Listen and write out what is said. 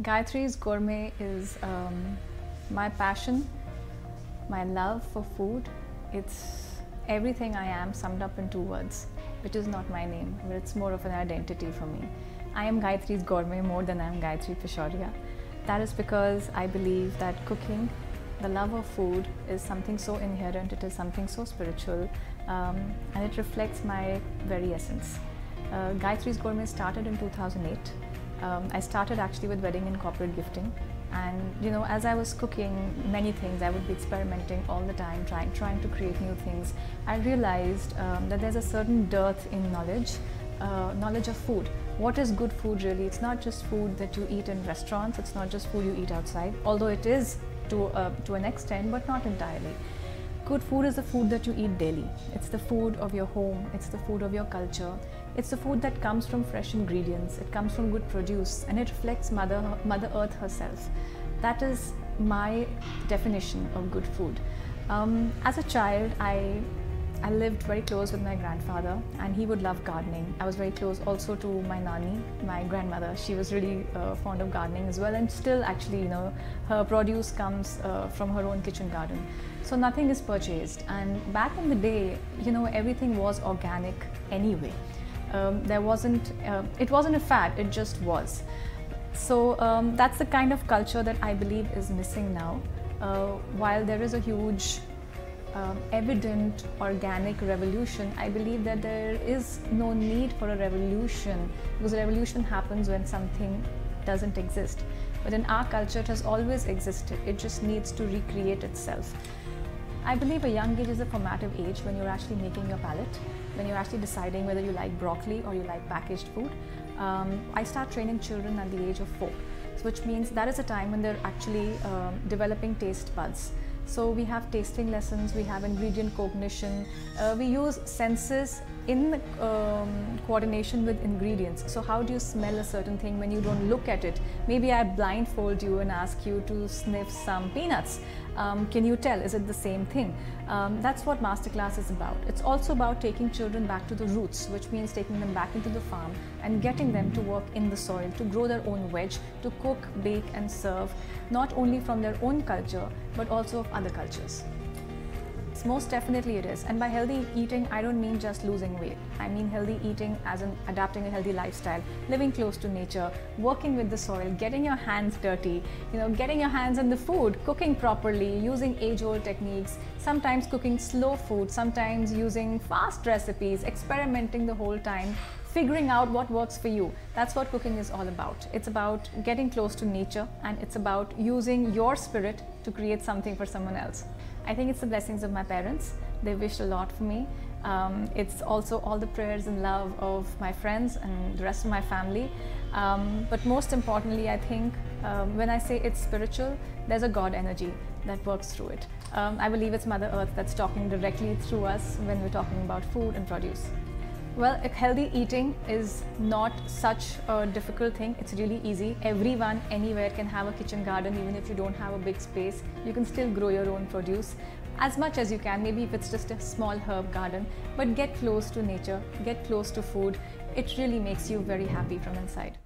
Gayatri's Gourmet is my passion, my love for food. It's everything I am summed up in 2 words, which is not my name, but it's more of an identity for me. I am Gayatri's Gourmet more than I am Gayatri Pishoria. That is because I believe that cooking, the love of food, is something so inherent, it is something so spiritual, and it reflects my very essence. Gayatri's Gourmet started in 2008. I started actually with wedding and corporate gifting, and as I was cooking many things, I would be experimenting all the time, trying to create new things. I realized that there's a certain dearth in knowledge of food. What is good food really? It's not just food that you eat in restaurants, it's not just food you eat outside, although it is to an extent, but not entirely. Good food is the food that you eat daily. It's the food of your home, it's the food of your culture. It's the food that comes from fresh ingredients, it comes from good produce, and it reflects Mother Earth herself. That is my definition of good food. As a child, I lived very close with my grandfather, and he would love gardening. I was very close also to my nani, my grandmother. She was really fond of gardening as well, and still actually, her produce comes from her own kitchen garden. So nothing is purchased. And back in the day, everything was organic anyway. It wasn't a fad, it just was. So that's the kind of culture that I believe is missing now. While there is a huge evident organic revolution, I believe that there is no need for a revolution, because a revolution happens when something doesn't exist. But in our culture, it has always existed. It just needs to recreate itself. I believe a young age is a formative age when you're actually making your palate, when you're actually deciding whether you like broccoli or you like packaged food. I start training children at the age of 4, which means that is a time when they're actually developing taste buds. So we have tasting lessons, we have ingredient cognition, we use senses in coordination with ingredients. So how do you smell a certain thing when you don't look at it? Maybe I blindfold you and ask you to sniff some peanuts. Can you tell, is it the same thing? That's what Masterclass is about. It's also about taking children back to the roots, which means taking them back into the farm and getting them to work in the soil, to grow their own veg, to cook, bake and serve, not only from their own culture, but also of other cultures. Most definitely it is. And by healthy eating, I don't mean just losing weight. I mean healthy eating as in adapting a healthy lifestyle, living close to nature, working with the soil, getting your hands dirty, getting your hands in the food, cooking properly, using age-old techniques, sometimes cooking slow food, sometimes using fast recipes, experimenting the whole time, figuring out what works for you. That's what cooking is all about. It's about getting close to nature, and it's about using your spirit to create something for someone else. I think it's the blessings of my parents. They wished a lot for me. It's also all the prayers and love of my friends and the rest of my family. But most importantly, I think when I say it's spiritual, there's a God energy that works through it. I believe it's Mother Earth that's talking directly through us when we're talking about food and produce. Well, healthy eating is not such a difficult thing. It's really easy. Everyone, anywhere can have a kitchen garden. Even if you don't have a big space, you can still grow your own produce as much as you can. Maybe if it's just a small herb garden, but get close to nature, get close to food. It really makes you very happy from inside.